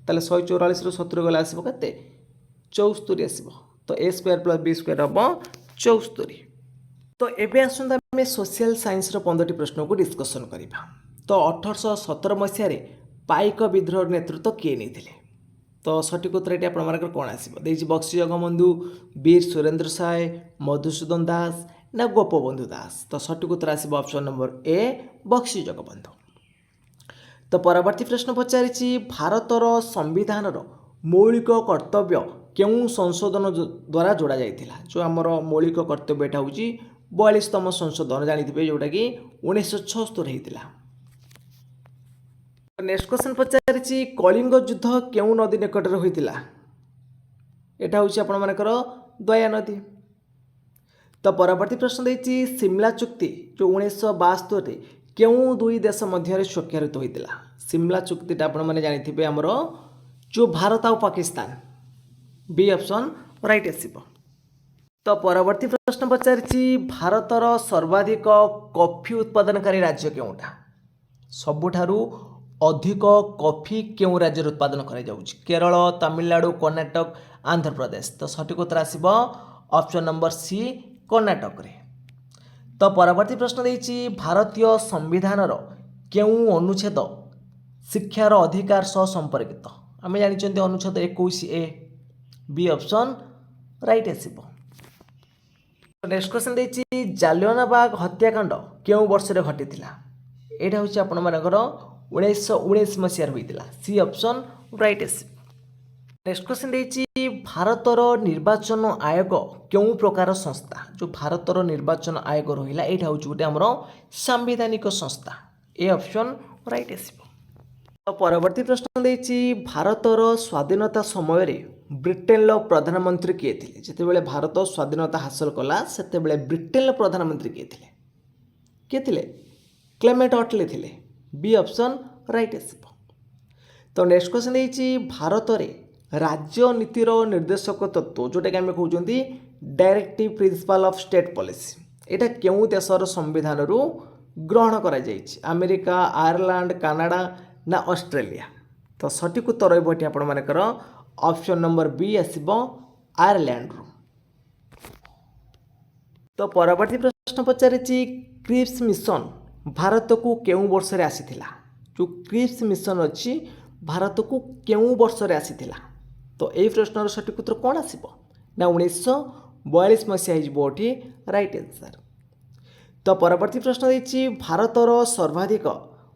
ताले 144 रु 70 गला आसीबो केते 74 आसीबो तो ए स्क्वायर प्लस बी स्क्वायर हबो 74। तो एबे आसुंदा हमें सोशल साइंस रो 15टी प्रश्न को डिस्कशन करिबा तो 1817 मसिया रे पाइक विद्रोह नेतृत्व किए नहीं तो सठिक उत्तर ये आप कौन आसो बक्सी जगबंधु वीर सुरेंद्र साय मधुसूदन दास ना गोपबंधु दास तो सठिक उत्तर आसो option number A Bakshi Jagabandhu. तो परवर्ती प्रश्न पचारि भारतर संविधान मौलिक कर्तव्य क्यों संशोधन द्वारा जोड़ा जाइथिला जो आमर मौलिक कर्तव्य एटा होची 42तम संशोधन जानिथिबे जोटा कि 1976 होइतिला। नेक्स्ट क्वेश्चन पचारि कलिंग युद्ध केउ नदी निकट में होइतिला एटा होची आपण मानकर दया नदी। तो परवर्ती प्रश्न देछि सिमला चुक्ति जो 1972 केउ दुई देश मध्य स्वाक्षरित होइतिला सिमला चुक्तिटा आपण माने जानिथिबे हमर जो भारत और पाकिस्तान बी ऑप्शन राइट आसीबो। तो परवर्ती प्रश्न पचारि भारतर सर्वाधिक कॉफी उत्पादनकारी राज्य केउटा सबुठारु अधिक कॉफी क्यों राज्य उत्पादन कर केरल तमिलनाडु कर्णाटक आंध्र प्रदेश तो सठिक उत्तर आसब ऑप्शन नंबर सी कर्णाटक रे। तो परवर्ती प्रश्न देछि भारतीय संविधान क्यों अनुच्छेद शिक्षार अधिकार सह संपर्कित आम जानी अनुच्छेद 21A बी ऑप्शन राइट आसब। नेक्स्ट क्वेश्चन देछि जालियानवाला हत्याकांड क्यों वर्ष रे घटिथिला एटा होछि आपण मानकर 1919 मसीहार होइतिला सी ऑप्शन राइट आसीबो। नेक्स्ट क्वेश्चन देछि भारतर निर्वाचन आयोग क्यों प्रकार संस्था जो भारतर निर्वाचन आयोग रहिला एटा होछि गोटे हमर संवैधानिक संस्था ए ऑप्शन राइट आसीबो। तो परवर्ती प्रश्न देछि भारतर स्वाधीनता समय रे ब्रिटेन प्रधानमंत्री किए थिले जेतेबेले भारत स्वाधीनता हासिल कला सेतेबेले ब्रिटेन प्रधानमंत्री किए थिले क्लेमेंट अटले थिले बी ऑप्शन राइट आसीबो। तो नेक्स्ट क्वेश्चन देछि भारत रे ରାଜନୀତିର ନିର୍ଦ୍ଦେଶକ ତତ୍ତ୍ୱ ଯେଉଁଟାକି ଆମେ କହୁଛନ୍ତି directive principal of state policy ଏଇଟା କେଉଁ ଦେଶର ସମ୍ବିଧାନରୁ ଗ୍ରହଣ କରାଯାଇଛି ଆମେରିକା ଆୟାରଲାଣ୍ଡ କାନାଡ଼ା ନା ଅଷ୍ଟ୍ରେଲିଆ ତ ସଠିକ୍ ଉତ୍ତର ରହିବ ଏଠି ଆପଣମାନଙ୍କର ଅପସନ୍ ନମ୍ବର ବି ଆସିବ ଆୟାରଲାଣ୍ଡରୁ। ତ ପରବର୍ତ୍ତୀ ପ୍ରଶ୍ନ ପଚାରିଛି କ୍ରିପ୍ସ ମିଶନ ଭାରତକୁ କେଉଁ ବର୍ଷରେ ଆସିଥିଲା ଯେଉଁ କ୍ରିପ୍ସ ମିଶନ ଅଛି ଭାରତକୁ କେଉଁ ବର୍ଷରେ ଆସିଥିଲା ତ ଏହି ପ୍ରଶ୍ନର ସଠିକ୍ ଉତ୍ତର କ'ଣ ଆସିବ ନା 1942 ମସିହା ହେଇଯିବ ଏଠି ରାଇଟ୍ ଆନ୍ସର୍। ତ ପରବର୍ତ୍ତୀ ପ୍ରଶ୍ନ ଦେଇଛି ଭାରତର ସର୍ବାଧିକ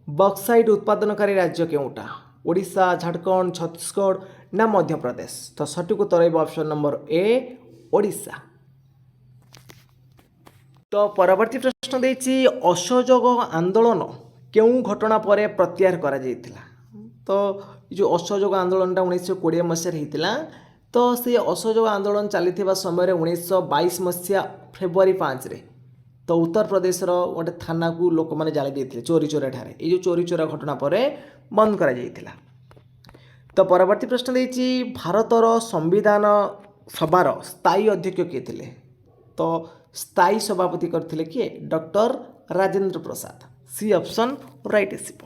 ବକ୍ସାଇଟ୍ ଉତ୍ପାଦନକାରୀ ରାଜ୍ୟ କେଉଁଟା ଓଡ଼ିଶା ଝାଡ଼ଖଣ୍ଡ ଛତିଶଗଡ଼ ନା ମଧ୍ୟପ୍ରଦେଶ ତ ସଠିକ୍ ଉତ୍ତର ରହିବ ଅପସନ୍ ନମ୍ବର ଏ ଓଡ଼ିଶା। ତ ପରବର୍ତ୍ତୀ ପ୍ରଶ୍ନ ଦେଇଛି ଅସହଯୋଗ ଆନ୍ଦୋଳନ କେଉଁ ଘଟଣା ପରେ ପ୍ରତ୍ୟାହାର କରାଯାଇଥିଲା ତ ଏ ଯେଉଁ ଅସହଯୋଗ ଆନ୍ଦୋଳନଟା 1920 ମସିହାରେ ହେଇଥିଲା ତ ସେ ଅସହଯୋଗ ଆନ୍ଦୋଳନ ଚାଲିଥିବା ସମୟରେ 1922 ମସିହା ଫେବୃଆରୀ 5ରେ ତ ଉତ୍ତରପ୍ରଦେଶର ଗୋଟେ ଥାନାକୁ ଲୋକମାନେ ଜାଳି ଦେଇଥିଲେ ଚୋରି ଚୋରା ଠାରେ ଏଇ ଯେଉଁ ଚୋରି ଚୋରା ଘଟଣା ପରେ ବନ୍ଦ କରାଯାଇଥିଲା। ତ ପରବର୍ତ୍ତୀ ପ୍ରଶ୍ନ ଦେଇଛି ଭାରତର ସମ୍ବିଧାନ ସଭାର ସ୍ଥାୟୀ ଅଧ୍ୟକ୍ଷ କିଏ ଥିଲେ ତ ସ୍ଥାୟୀ ସଭାପତି କରିଥିଲେ କିଏ doctor Rajendra Prasad C option right ଆସିବ।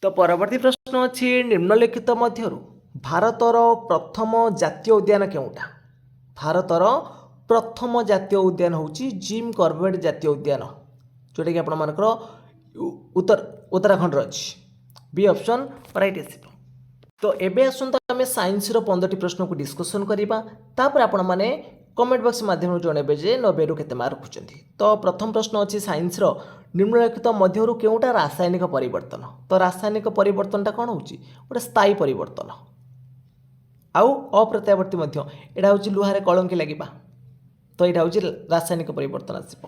ତ ପରବର୍ତ୍ତୀ ପ୍ରଶ୍ନ ଅଛି ନିମ୍ନଲିଖିତ ମଧ୍ୟରୁ ଭାରତର ପ୍ରଥମ ଜାତୀୟ ଉଦ୍ୟାନ କେଉଁଟା ଭାରତର ପ୍ରଥମ ଜାତୀୟ ଉଦ୍ୟାନ ହେଉଛି ଜିମ୍ କର୍ବେଟ୍ ଜାତୀୟ ଉଦ୍ୟାନ ଯେଉଁଟାକି ଆପଣମାନଙ୍କର ଉତ୍ତରାଖଣ୍ଡରେ ଅଛି ବି ଅପସନ୍ ରାଇଟ୍ ଆସିବ। ତ ଏବେ ଆସନ୍ତୁ ଆମେ ସାଇନ୍ସର 15ଟି ପ୍ରଶ୍ନକୁ ଡିସ୍କସନ୍ କରିବା ତାପରେ ଆପଣମାନେ କମେଣ୍ଟ ବକ୍ସ ମାଧ୍ୟମରେ ଜଣାଇବେ ଯେ 90ରୁ କେତେ ମାର୍କ ରଖୁଛନ୍ତି। ତ ପ୍ରଥମ ପ୍ରଶ୍ନ ଅଛି ସାଇନ୍ସର ନିମ୍ନଲିଖିତ ମଧ୍ୟରୁ କେଉଁଟା ରାସାୟନିକ ପରିବର୍ତ୍ତନ ତ ରାସାୟନିକ ପରିବର୍ତ୍ତନଟା କ'ଣ ହେଉଛି ଗୋଟେ ସ୍ଥାୟୀ ପରିବର୍ତ୍ତନ ଆଉ ଅପ୍ରତ୍ୟାବର୍ତ୍ତୀ ମଧ୍ୟ ଏଇଟା ହେଉଛି ଲୁହାରେ କଳଙ୍କି ଲାଗିବା ତ ଏଇଟା ହେଉଛି ରାସାୟନିକ ପରିବର୍ତ୍ତନ ଆସିବ।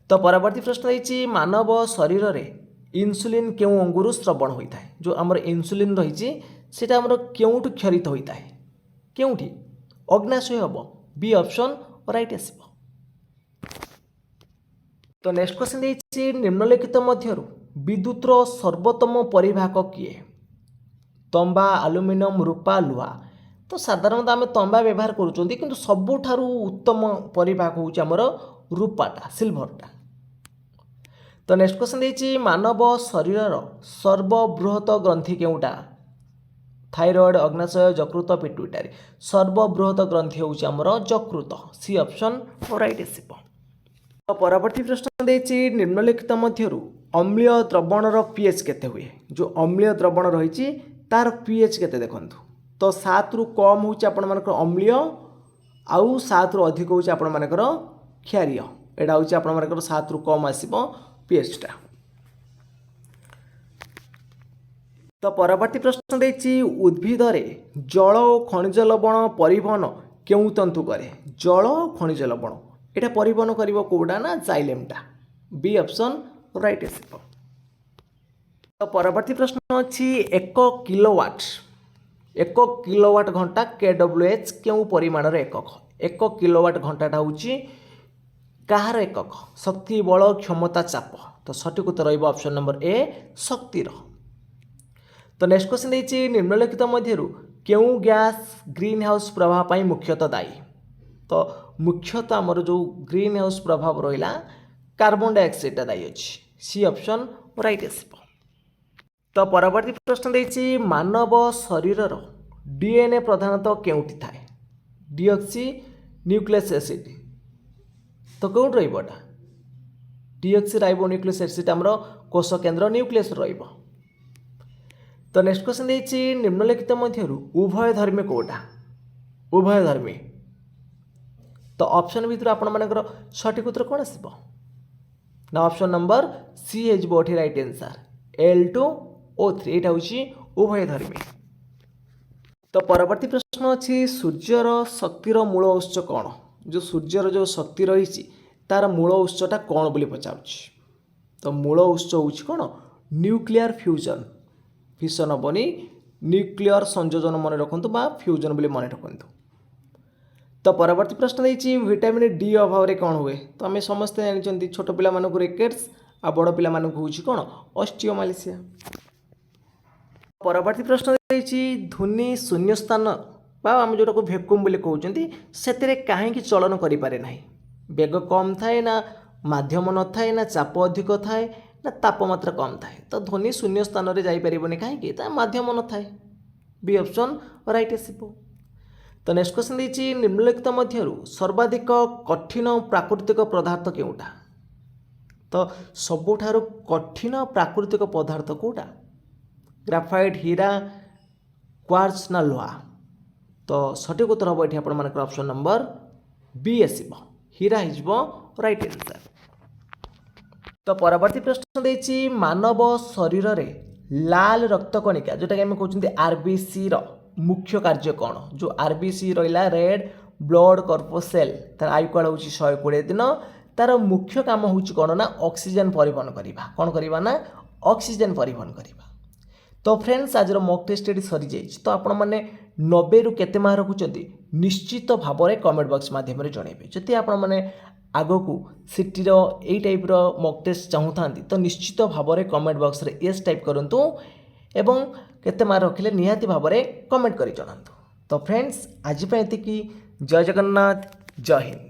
ତ ପରବର୍ତ୍ତୀ ପ୍ରଶ୍ନ ଦେଇଛି ମାନବ ଶରୀରରେ ଇନ୍ସୁଲିନ୍ କେଉଁ ଅଙ୍ଗରୁ ସ୍ରବଣ ହୋଇଥାଏ ଯେଉଁ ଆମର ଇନ୍ସୁଲିନ୍ ରହିଛି ସେଇଟା ଆମର କେଉଁଠୁ କ୍ଷରିତ ହୋଇଥାଏ କେଉଁଠି ଅଗ୍ନାଶୟ ହେବ ବି ଅପସନ୍ ରାଇଟ୍ ଆସିବ। ତ ନେକ୍ସଟ କ୍ୱେଶ୍ଚନ୍ ଦେଇଛି ନିମ୍ନଲିଖିତ ମଧ୍ୟରୁ ବିଦ୍ୟୁତର ସର୍ବୋତ୍ତମ ପରିବାହକ କିଏ ତମ୍ବା ଆଲୁମିନିୟମ ରୂପା ଲୁହା ତ ସାଧାରଣତଃ ଆମେ ତମ୍ବା ବ୍ୟବହାର କରୁଛନ୍ତି କିନ୍ତୁ ସବୁଠାରୁ ଉତ୍ତମ ପରିବାହକ ହେଉଛି ଆମର ରୂପାଟା ସିଲଭରଟା। ତ ନେକ୍ସଟ କ୍ୱେଶ୍ଚନ୍ ଦେଇଛି ମାନବ ଶରୀରର ସର୍ବବୃହତ ଗ୍ରନ୍ଥି କେଉଁଟା ଥାଇରଏଡ଼ ଅଗ୍ନାଶୟ ଯକୃତ ପିଟ୍ୟୁଟାରୀ ସର୍ବବୃହତ ଗ୍ରନ୍ଥି ହେଉଛି ଆମର ଯକୃତ ସି ଅପସନ୍ ରାଇଟ୍ ଆସିବ। ତ ପରବର୍ତ୍ତୀ ପ୍ରଶ୍ନ ଦେଇଛି ନିମ୍ନଲିଖିତ ମଧ୍ୟରୁ ଅମ୍ଳୀୟ ଦ୍ରବଣର ପିଏଚ୍ କେତେ ହୁଏ ଯେଉଁ ଅମ୍ଳୀୟ ଦ୍ରବଣ ରହିଛି ତାର ପିଏଚ୍ କେତେ ଦେଖନ୍ତୁ ତ 7ରୁ କମ୍ ହେଉଛି ଆପଣମାନଙ୍କର ଅମ୍ଳୀୟ ଆଉ 7ରୁ ଅଧିକ ହେଉଛି ଆପଣମାନଙ୍କର କ୍ଷାରୀୟ ଏଇଟା ହେଉଛି ଆପଣମାନଙ୍କର 7ରୁ କମ୍ ଆସିବ ପିଏଚ୍ଟା। ତ ପରବର୍ତ୍ତୀ ପ୍ରଶ୍ନ ଦେଇଛି ଉଦ୍ଭିଦରେ ଜଳ ଓ ଖଣିଜ ଲବଣ ପରିବହନ କେଉଁ ତନ୍ତୁ କରେ ଜଳ ଓ ଖଣିଜ ଲବଣ ଏଇଟା ପରିବହନ କରିବ କେଉଁଟା ନା ଜାଇଲେମ୍ଟା ବି ଅପସନ୍ ରାଇଟ୍ ଆସିବ। ତ ପରବର୍ତ୍ତୀ ପ୍ରଶ୍ନ ଅଛି 1 କିଲୋୱାଟ୍ ଘଣ୍ଟା KWH କେଉଁ ପରିମାଣର ଏକକ 1 କିଲୋୱାଟ୍ ଘଣ୍ଟାଟା ହେଉଛି କାହାର ଏକକ ଶକ୍ତି ବଳ କ୍ଷମତା ଚାପ ତ ସଠିକ୍ ଉତ୍ତର ରହିବ ଅପସନ୍ ନମ୍ବର ଏ ଶକ୍ତିର। ତ ନେକ୍ସଟ କ୍ୱେଶ୍ଚନ୍ ଦେଇଛି ନିମ୍ନଲିଖିତ ମଧ୍ୟରୁ କେଉଁ ଗ୍ୟାସ୍ ଗ୍ରୀନ୍ ହାଉସ୍ ପ୍ରଭାବ ପାଇଁ ମୁଖ୍ୟତଃ ଦାୟୀ ତ ମୁଖ୍ୟତଃ ଆମର ଯେଉଁ ଗ୍ରୀନ୍ ହାଉସ୍ ପ୍ରଭାବ ରହିଲା କାର୍ବନ ଡାଇଅକ୍ସାଇଡ଼ଟା ଦାୟୀ ଅଛି ସି ଅପସନ୍ ରାଇଟ୍ ଆସିବ। ତ ପରବର୍ତ୍ତୀ ପ୍ରଶ୍ନ ଦେଇଛି ମାନବ ଶରୀରର DNA ପ୍ରଧାନତଃ କେଉଁଠି ଥାଏ ଡିଅକ୍ସି ନ୍ୟୁକ୍ଲିୟସ୍ ଏସିଡ୍ ତ କେଉଁଠି ରହିବ ଏଟା ଡିଅକ୍ସି ରାଇବୋ ନ୍ୟୁକ୍ଲିୟସ୍ ଏସିଡ୍ ଆମର କୋଷ କେନ୍ଦ୍ର ନ୍ୟୁକ୍ଲିୟସ୍ ରହିବ। ତ ନେକ୍ସଟ କ୍ୱେଶ୍ଚନ୍ ଦେଇଛି ନିମ୍ନଲିଖିତ ମଧ୍ୟରୁ ଉଭୟଧର୍ମୀ କେଉଁଟା ଉଭୟଧର୍ମୀ ତ ଅପସନ୍ ଭିତରୁ ଆପଣମାନଙ୍କର ସଠିକ୍ ଉତ୍ତର କ'ଣ ଆସିବ ନା ଅପସନ୍ ନମ୍ବର ସି ହେଇଯିବ ଏଠି ରାଇଟ୍ ଆନ୍ସର୍ L2O3 ଏଇଟା ହେଉଛି ଉଭୟଧର୍ମୀ। ତ ପରବର୍ତ୍ତୀ ପ୍ରଶ୍ନ ଅଛି ସୂର୍ଯ୍ୟର ଶକ୍ତିର ମୂଳ ଉତ୍ସ କ'ଣ ଯେଉଁ ସୂର୍ଯ୍ୟର ଯେଉଁ ଶକ୍ତି ରହିଛି ତାର ମୂଳ ଉତ୍ସଟା କ'ଣ ବୋଲି ପଚାରୁଛି ତ ମୂଳ ଉତ୍ସ ହେଉଛି କ'ଣ ନ୍ୟୁକ୍ଲିୟର ଫ୍ୟୁଜନ୍ ଫିସନ୍ ହେବନି ନ୍ୟୁକ୍ଲିୟର ସଂଯୋଜନ ମନେ ରଖନ୍ତୁ ବା ଫ୍ୟୁଜନ୍ ବୋଲି ମନେ ରଖନ୍ତୁ। ତ ପରବର୍ତ୍ତୀ ପ୍ରଶ୍ନ ଦେଇଛି ଭିଟାମିନ୍ ଡି ଅଭାବରେ କ'ଣ ହୁଏ ତ ଆମେ ସମସ୍ତେ ଜାଣିଛନ୍ତି ଛୋଟ ପିଲାମାନଙ୍କୁ ରିକେଟ୍ସ ଆଉ ବଡ଼ ପିଲାମାନଙ୍କୁ ହେଉଛି କ'ଣ ଅଷ୍ଟିଓମାଲେସିଆ। ପରବର୍ତ୍ତୀ ପ୍ରଶ୍ନ ଧ୍ୱନି ଶୂନ୍ୟସ୍ଥାନ ବା ଆମେ ଯେଉଁଟାକୁ ଭ୍ୟାକୁମ୍ ବୋଲି କହୁଛନ୍ତି ସେଥିରେ କାହିଁକି ଚଳନ କରିପାରେ ନାହିଁ? ବେଗ କମ୍ ଥାଏ ନା ମାଧ୍ୟମ ନଥାଏ ନା ଚାପ ଅଧିକ ଥାଏ ନା ତାପମାତ୍ରା କମ୍ ଥାଏ? ତ ଧ୍ୱନି ଶୂନ୍ୟ ସ୍ଥାନରେ ଯାଇପାରିବନି କାହିଁକି? ତା ମାଧ୍ୟମ ନଥାଏ। ବି ଅପସନ୍ ରାଇଟ୍ ଆସିବ। ତ ନେକ୍ସଟ କ୍ୱେଶ୍ଚନ୍ ଦେଇଛି ନିମ୍ନଲିଖିତ ମଧ୍ୟରୁ ସର୍ବାଧିକ କଠିନ ପ୍ରାକୃତିକ ପଦାର୍ଥ କେଉଁଟା? ତ ସବୁଠାରୁ କଠିନ ପ୍ରାକୃତିକ ପଦାର୍ଥ କେଉଁଟା? ଗ୍ରାଫାଇଟ୍, ହୀରା, କ୍ୱାର୍ଟଜ ନା ଲୁହା? ତ ସଠିକ୍ ଉତ୍ତର ହେବ ଏଠି ଆପଣମାନଙ୍କର ଅପସନ୍ ନମ୍ବର ବି ଆସିବ, ହୀରା ହେଇଯିବ ରାଇଟ୍ ଆନ୍ସର୍। ତ ପରବର୍ତ୍ତୀ ପ୍ରଶ୍ନ ଦେଇଛି ମାନବ ଶରୀରରେ ଲାଲ ରକ୍ତକଣିକା ଯେଉଁଟାକି ଆମେ କହୁଛନ୍ତି RBCର ମୁଖ୍ୟ କାର୍ଯ୍ୟ କ'ଣ? ଯେଉଁ RBC ରହିଲା ରେଡ୍ ବ୍ଲଡ଼ କର୍ପସେଲ୍, ତାର ଆୟୁକାଳ ହେଉଛି 120 ଦିନ। ତାର ମୁଖ୍ୟ କାମ ହେଉଛି କ'ଣ ନା ଅକ୍ସିଜେନ ପରିବହନ କରିବା। କ'ଣ କରିବା ନା ଅକ୍ସିଜେନ ପରିବହନ କରିବା। ତ ଫ୍ରେଣ୍ଡସ୍ ଆଜିର ମକ୍ ଟେଷ୍ଟ ଏଠି ସରିଯାଇଛି। ତ ଆପଣମାନେ 90ରୁ କେତେ ମାର୍କ ରଖୁଛନ୍ତି ନିଶ୍ଚିତ ଭାବରେ କମେଣ୍ଟ ବକ୍ସ ମାଧ୍ୟମରେ ଜଣାଇବେ। ଯଦି ଆପଣମାନେ ଆଗକୁ ସିଟିର ଏଇ ଟାଇପ୍ର ମକ୍ ଟେଷ୍ଟ ଚାହୁଁଥାନ୍ତି ତ ନିଶ୍ଚିତ ଭାବରେ କମେଣ୍ଟ ବକ୍ସରେ ୟେସ୍ ଟାଇପ୍ କରନ୍ତୁ ଏବଂ କେତେ ମାର୍କ ରଖିଲେ ନିହାତି ଭାବରେ କମେଣ୍ଟ କରି ଜଣାନ୍ତୁ। ତ ଫ୍ରେଣ୍ଡସ୍ ଆଜି ପାଇଁ ଏତିକି। ଜୟ ଜଗନ୍ନାଥ, ଜୟ ହିନ୍ଦ।